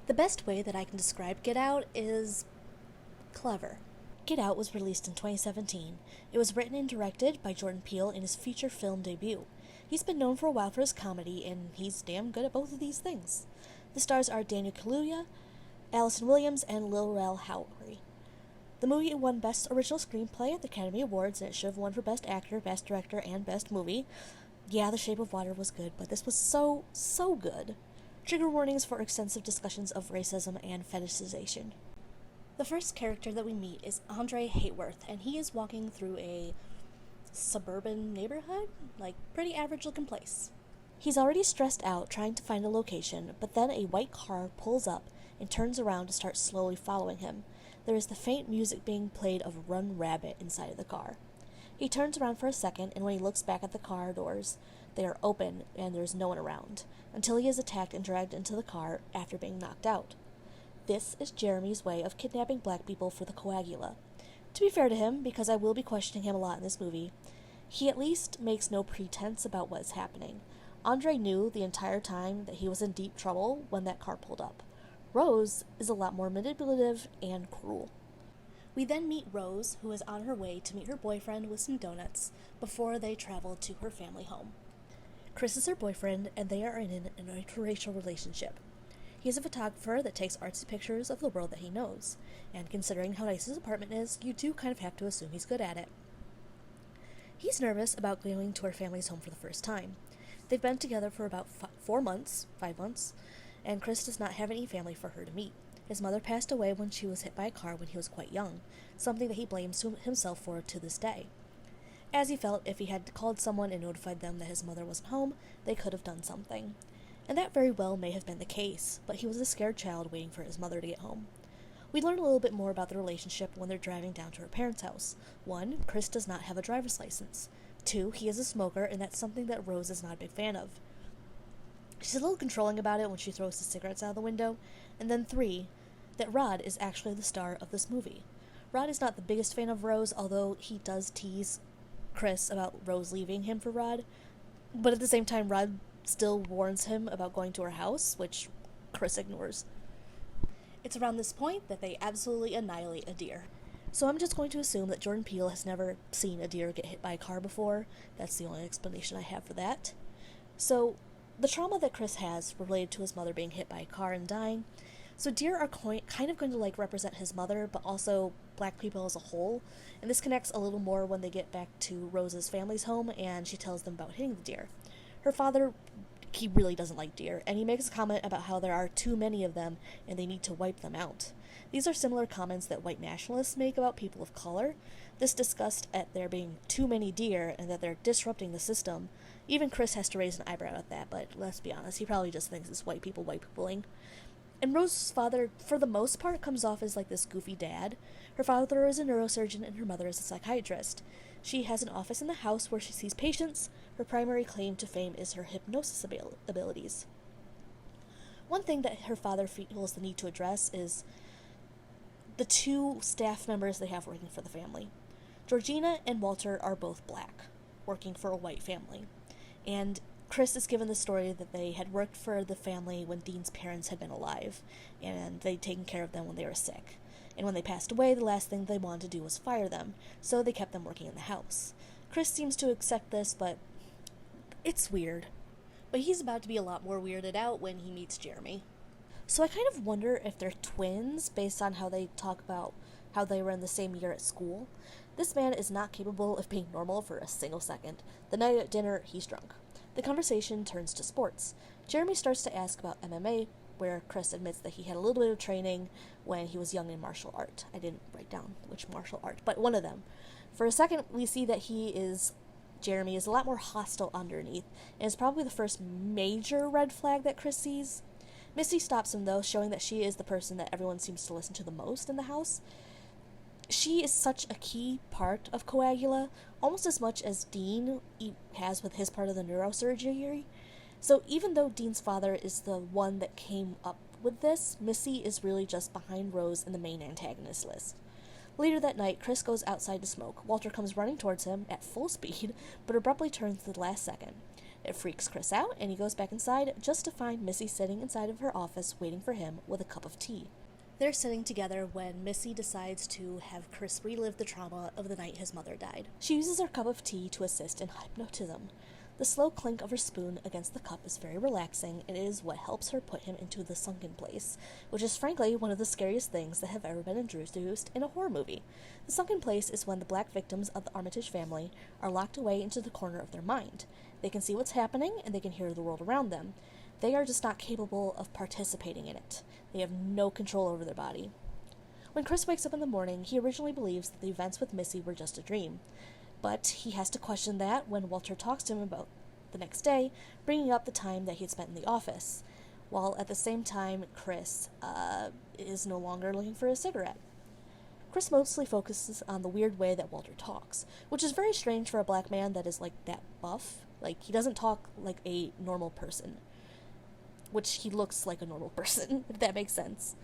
The best way that I can describe Get Out is clever. Get Out was released in 2017. It was written and directed by Jordan Peele in his feature film debut. He's been known for a while for his comedy, and he's damn good at both of these things. The stars are Daniel Kaluuya, Allison Williams, and Lil Rel Howery. The movie won Best Original Screenplay at the Academy Awards, and it should have won for Best Actor, Best Director, and Best Movie. Yeah, The Shape of Water was good, but this was so good. Trigger warnings for extensive discussions of racism and fetishization. The first character that we meet is Andre Hayworth, and he is walking through a suburban neighborhood, like pretty average looking place. He's already stressed out trying to find a location, but then a white car pulls up and turns around to start slowly following him. There is the faint music being played of Run Rabbit inside of the car. He turns around for a second, and when he looks back at the car doors, they are open and there's no one around, until he is attacked and dragged into the car after being knocked out. This is Jeremy's way of kidnapping black people for the Coagula. To be fair to him, because I will be questioning him a lot in this movie, he at least makes no pretense about what is happening. Andre knew the entire time that he was in deep trouble when that car pulled up. Rose is a lot more manipulative and cruel. We then meet Rose, who is on her way to meet her boyfriend with some donuts before they travel to her family home. Chris is her boyfriend, and they are in an interracial relationship. He is a photographer that takes artsy pictures of the world that he knows, and considering how nice his apartment is, you do kind of have to assume he's good at it. He's nervous about going to her family's home for the first time. They've been together for about 5 months, and Chris does not have any family for her to meet. His mother passed away when she was hit by a car when he was quite young, something that he blames himself for to this day. As he felt if he had called someone and notified them that his mother wasn't home, they could have done something. And that very well may have been the case, but he was a scared child waiting for his mother to get home. We learn a little bit more about the relationship when they're driving down to her parents' house. 1, Chris does not have a driver's license. 2, he is a smoker, and that's something that Rose is not a big fan of. She's a little controlling about it when she throws the cigarettes out the window. And then 3, that Rod is actually the star of this movie. Rod is not the biggest fan of Rose, although he does tease Chris about Rose leaving him for Rod. But at the same time, Rod still warns him about going to her house, which Chris ignores. It's around this point that they absolutely annihilate a deer. So I'm just going to assume that Jordan Peele has never seen a deer get hit by a car before. That's the only explanation I have for that. So the trauma that Chris has related to his mother being hit by a car and dying. So deer are kind of going to represent his mother, but also black people as a whole. And this connects a little more when they get back to Rose's family's home and she tells them about hitting the deer. Her father, he really doesn't like deer, and he makes a comment about how there are too many of them and they need to wipe them out. These are similar comments that white nationalists make about people of color. This disgust at there being too many deer and that they're disrupting the system. Even Chris has to raise an eyebrow at that, but let's be honest, he probably just thinks it's white peopling. And Rose's father, for the most part, comes off as this goofy dad. Her father is a neurosurgeon and her mother is a psychiatrist. She has an office in the house where she sees patients. Her primary claim to fame is her hypnosis abilities. One thing that her father feels the need to address is the 2 staff members they have working for the family. Georgina and Walter are both black, working for a white family. And Chris is given the story that they had worked for the family when Dean's parents had been alive, and they'd taken care of them when they were sick. And when they passed away, the last thing they wanted to do was fire them, so they kept them working in the house. Chris seems to accept this, but it's weird. But he's about to be a lot more weirded out when he meets Jeremy. So I kind of wonder if they're twins based on how they talk about how they were in the same year at school. This man is not capable of being normal for a single second. The night at dinner, he's drunk. The conversation turns to sports. Jeremy starts to ask about MMA, where Chris admits that he had a little bit of training when he was young in martial art. I didn't write down which martial art, but one of them. For a second, we see that Jeremy is a lot more hostile underneath, and is probably the first major red flag that Chris sees. Misty stops him, though, showing that she is the person that everyone seems to listen to the most in the house. She is such a key part of Coagula, almost as much as Dean has with his part of the neurosurgery. So even though Dean's father is the one that came up with this, Missy is really just behind Rose in the main antagonist list. Later that night, Chris goes outside to smoke. Walter comes running towards him at full speed, but abruptly turns at the last second. It freaks Chris out, and he goes back inside just to find Missy sitting inside of her office waiting for him with a cup of tea. They're sitting together when Missy decides to have Chris relive the trauma of the night his mother died. She uses her cup of tea to assist in hypnotism. The slow clink of her spoon against the cup is very relaxing, and it is what helps her put him into the sunken place, which is frankly one of the scariest things that have ever been introduced in a horror movie. The sunken place is when the black victims of the Armitage family are locked away into the corner of their mind. They can see what's happening, and they can hear the world around them. They are just not capable of participating in it. They have no control over their body. When Chris wakes up in the morning, he originally believes that the events with Missy were just a dream. But he has to question that when Walter talks to him about the next day, bringing up the time that he had spent in the office, while at the same time Chris is no longer looking for a cigarette. Chris mostly focuses on the weird way that Walter talks, which is very strange for a black man that is like that buff. Like, he doesn't talk like a normal person, which he looks like a normal person, if that makes sense.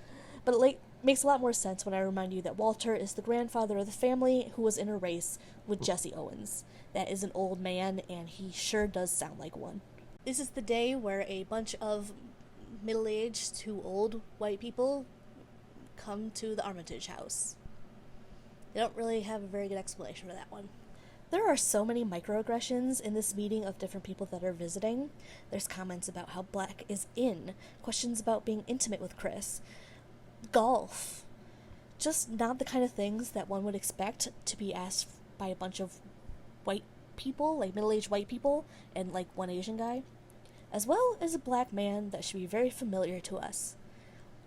But it makes a lot more sense when I remind you that Walter is the grandfather of the family who was in a race with Jesse Owens. That is an old man, and he sure does sound like one. This is the day where a bunch of middle-aged to old white people come to the Armitage house. They don't really have a very good explanation for that one. There are so many microaggressions in this meeting of different people that are visiting. There's comments about how black is in, questions about being intimate with Chris, golf. Just not the kind of things that one would expect to be asked by a bunch of white people, like middle-aged white people, and like one Asian guy, as well as a black man that should be very familiar to us.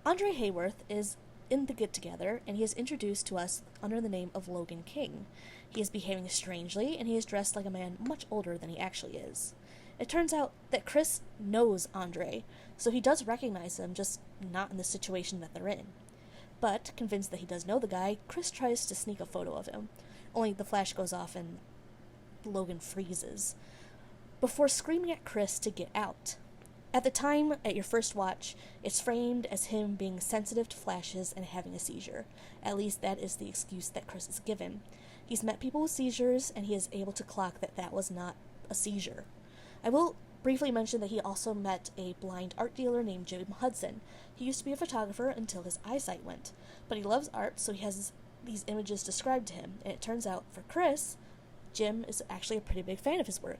Andre Hayworth is in the get-together, and he is introduced to us under the name of Logan King. He is behaving strangely, and he is dressed like a man much older than he actually is. It turns out that Chris knows Andre, so he does recognize him, just not in the situation that they're in. But, convinced that he does know the guy, Chris tries to sneak a photo of him, only the flash goes off and Logan freezes, before screaming at Chris to get out. At the time, at your first watch, it's framed as him being sensitive to flashes and having a seizure. At least that is the excuse that Chris is given. He's met people with seizures, and he is able to clock that that was not a seizure. I will briefly mention that he also met a blind art dealer named Jim Hudson. He used to be a photographer until his eyesight went, but he loves art, so he has these images described to him, and it turns out, for Chris, Jim is actually a pretty big fan of his work.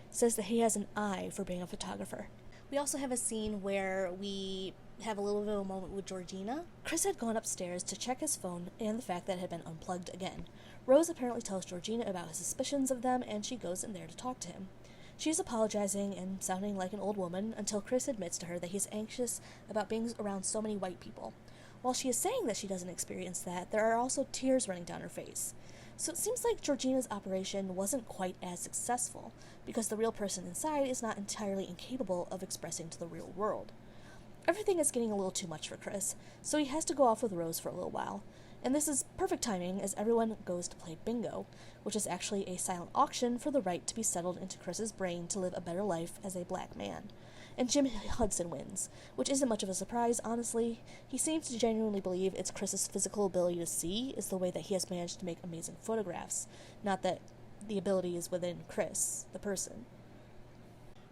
Says that he has an eye for being a photographer. We also have a scene where we have a little bit of a moment with Georgina. Chris had gone upstairs to check his phone and the fact that it had been unplugged again. Rose apparently tells Georgina about his suspicions of them, and she goes in there to talk to him. She is apologizing and sounding like an old woman until Chris admits to her that he's anxious about being around so many white people. While she is saying that she doesn't experience that, there are also tears running down her face. So it seems like Georgina's operation wasn't quite as successful, because the real person inside is not entirely incapable of expressing to the real world. Everything is getting a little too much for Chris, so he has to go off with Rose for a little while. And this is perfect timing as everyone goes to play bingo, which is actually a silent auction for the right to be settled into Chris's brain to live a better life as a black man. And Jim Hudson wins, which isn't much of a surprise, honestly. He seems to genuinely believe it's Chris's physical ability to see is the way that he has managed to make amazing photographs, not that the ability is within Chris, the person.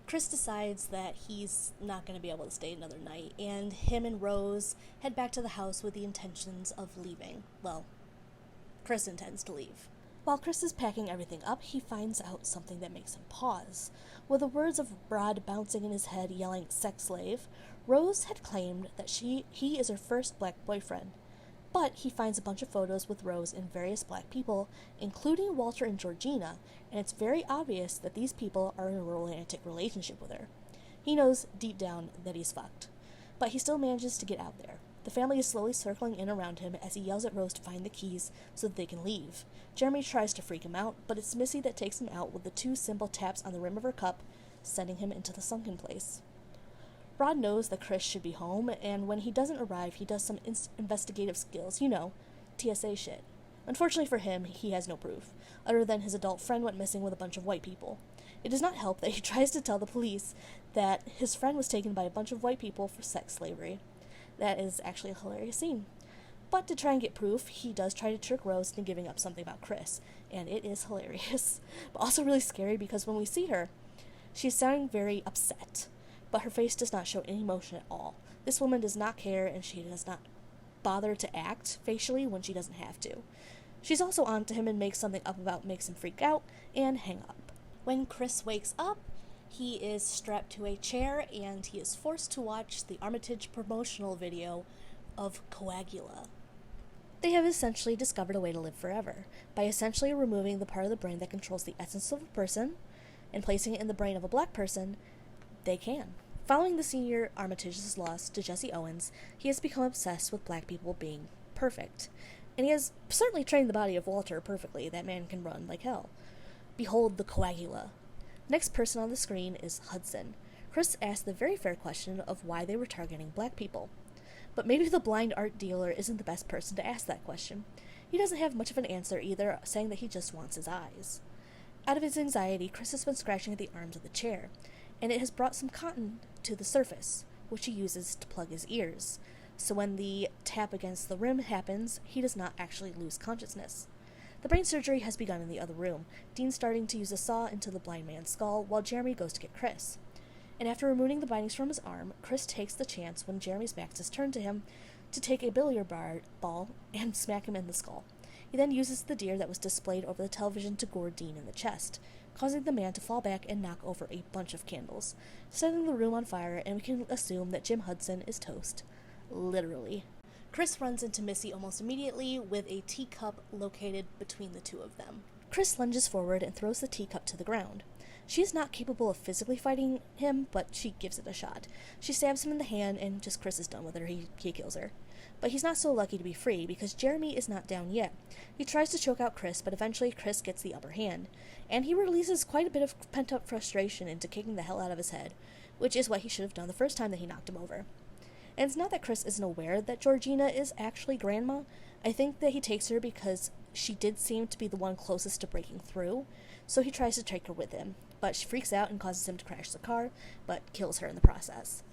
Chris decides that he's not going to be able to stay another night, and him and Rose head back to the house with the intentions of leaving. Well, Chris intends to leave. While Chris is packing everything up, he finds out something that makes him pause. With the words of Rod bouncing in his head yelling, "sex slave," Rose had claimed that he is her first black boyfriend. But he finds a bunch of photos with Rose and various black people, including Walter and Georgina, and it's very obvious that these people are in a romantic relationship with her. He knows deep down that he's fucked, but he still manages to get out there. The family is slowly circling in around him as he yells at Rose to find the keys so that they can leave. Jeremy tries to freak him out, but it's Missy that takes him out with the 2 simple taps on the rim of her cup, sending him into the sunken place. Rod knows that Chris should be home, and when he doesn't arrive, he does some investigative skills, TSA shit. Unfortunately for him, he has no proof, other than his adult friend went missing with a bunch of white people. It does not help that he tries to tell the police that his friend was taken by a bunch of white people for sex slavery. That is actually a hilarious scene. But to try and get proof, he does try to trick Rose into giving up something about Chris, and it is hilarious, but also really scary because when we see her, She's sounding very upset, but her face does not show any emotion at all. This woman does not care, and she does not bother to act facially when she doesn't have to. She's also on to him and makes something up about makes him freak out and hang up. When Chris wakes up, he is strapped to a chair and he is forced to watch the Armitage promotional video of Coagula. They have essentially discovered a way to live forever by essentially removing the part of the brain that controls the essence of a person and placing it in the brain of a black person. They can. Following the senior Armitage's loss to Jesse Owens, he has become obsessed with black people being perfect. And he has certainly trained the body of Walter perfectly. That man can run like hell. Behold the Coagula. Next person on the screen is Hudson. Chris asked the very fair question of why they were targeting black people. But maybe the blind art dealer isn't the best person to ask that question. He doesn't have much of an answer either, saying that he just wants his eyes. Out of his anxiety, Chris has been scratching at the arms of the chair, and it has brought some cotton to the surface, which he uses to plug his ears. So when the tap against the rim happens, he does not actually lose consciousness. The brain surgery has begun in the other room, Dean starting to use a saw into the blind man's skull while Jeremy goes to get Chris. And after removing the bindings from his arm, Chris takes the chance when Jeremy's back is turned to him to take a billiard ball and smack him in the skull. He then uses the deer that was displayed over the television to gore Dean in the chest, causing the man to fall back and knock over a bunch of candles, setting the room on fire, and we can assume that Jim Hudson is toast. Literally. Chris runs into Missy almost immediately with a teacup located between the two of them. Chris lunges forward and throws the teacup to the ground. She is not capable of physically fighting him, but she gives it a shot. She stabs him in the hand, and just Chris is done with her. He kills her. But he's not so lucky to be free, because Jeremy is not down yet. He tries to choke out Chris, but eventually Chris gets the upper hand, and he releases quite a bit of pent-up frustration into kicking the hell out of his head, which is what he should have done the first time that he knocked him over. And it's not that Chris isn't aware that Georgina is actually Grandma. I think that he takes her because she did seem to be the one closest to breaking through, so he tries to take her with him. But she freaks out and causes him to crash the car, but kills her in the process.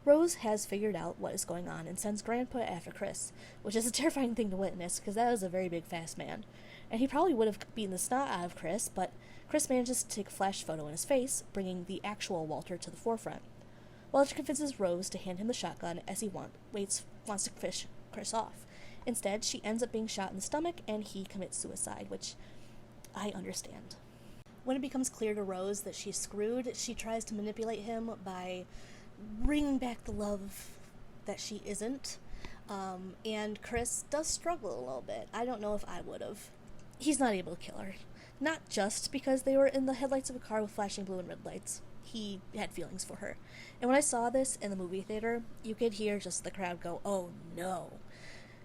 Rose has figured out what is going on and sends Grandpa after Chris, which is a terrifying thing to witness because that was a very big, fast man. And he probably would have beaten the snot out of Chris, but Chris manages to take a flash photo in his face, bringing the actual Walter to the forefront. Walter convinces Rose to hand him the shotgun as he wants to fish Chris off. Instead, she ends up being shot in the stomach and he commits suicide, which I understand. When it becomes clear to Rose that she's screwed, she tries to manipulate him by bringing back the love that she isn't. And Chris does struggle a little bit. I don't know if I would have. He's not able to kill her. Not just because they were in the headlights of a car with flashing blue and red lights. He had feelings for her. And when I saw this in the movie theater, you could hear just the crowd go, "Oh no."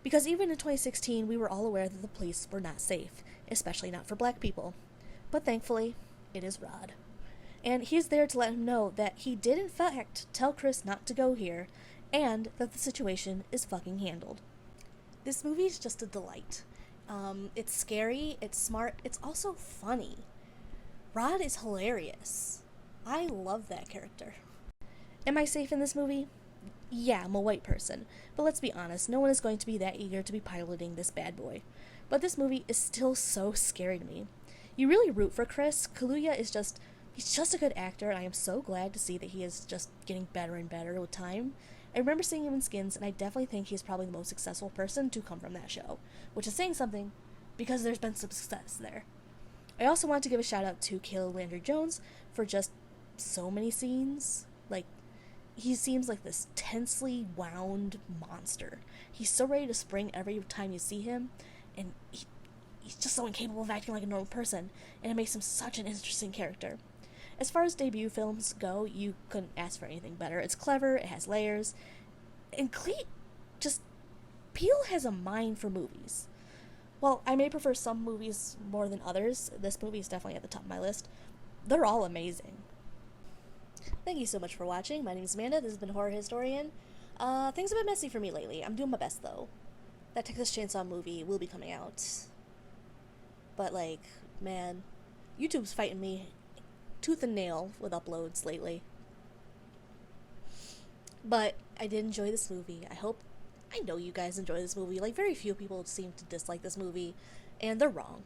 Because even in 2016, we were all aware that the police were not safe, especially not for black people. But thankfully, it is Rod. And he's there to let him know that he did in fact tell Chris not to go here, and that the situation is fucking handled. This movie is just a delight. It's scary, it's smart, it's also funny. Rod is hilarious. I love that character. Am I safe in this movie? Yeah, I'm a white person, but let's be honest, no one is going to be that eager to be piloting this bad boy. But this movie is still so scary to me. You really root for Chris. Kaluuya is he's just a good actor, and I am so glad to see that he is just getting better and better with time. I remember seeing him in Skins, and I definitely think he's probably the most successful person to come from that show, which is saying something, because there's been some success there. I also want to give a shout out to Caleb Landry Jones for just so many scenes. Like, he seems like this tensely wound monster. He's so ready to spring every time you see him, and he's just so incapable of acting like a normal person, and it makes him such an interesting character. As far as debut films go, you couldn't ask for anything better. It's clever, it has layers, and Peele has a mind for movies. While I may prefer some movies more than others, this movie is definitely at the top of my list. They're all amazing. Thank you so much for watching. My name is Amanda. This has been Horror Historian. Things have been messy for me lately. I'm doing my best, though. That Texas Chainsaw movie will be coming out. But, man, YouTube's fighting me tooth and nail with uploads lately. But I did enjoy this movie. I know you guys enjoy this movie. Very few people seem to dislike this movie, and they're wrong.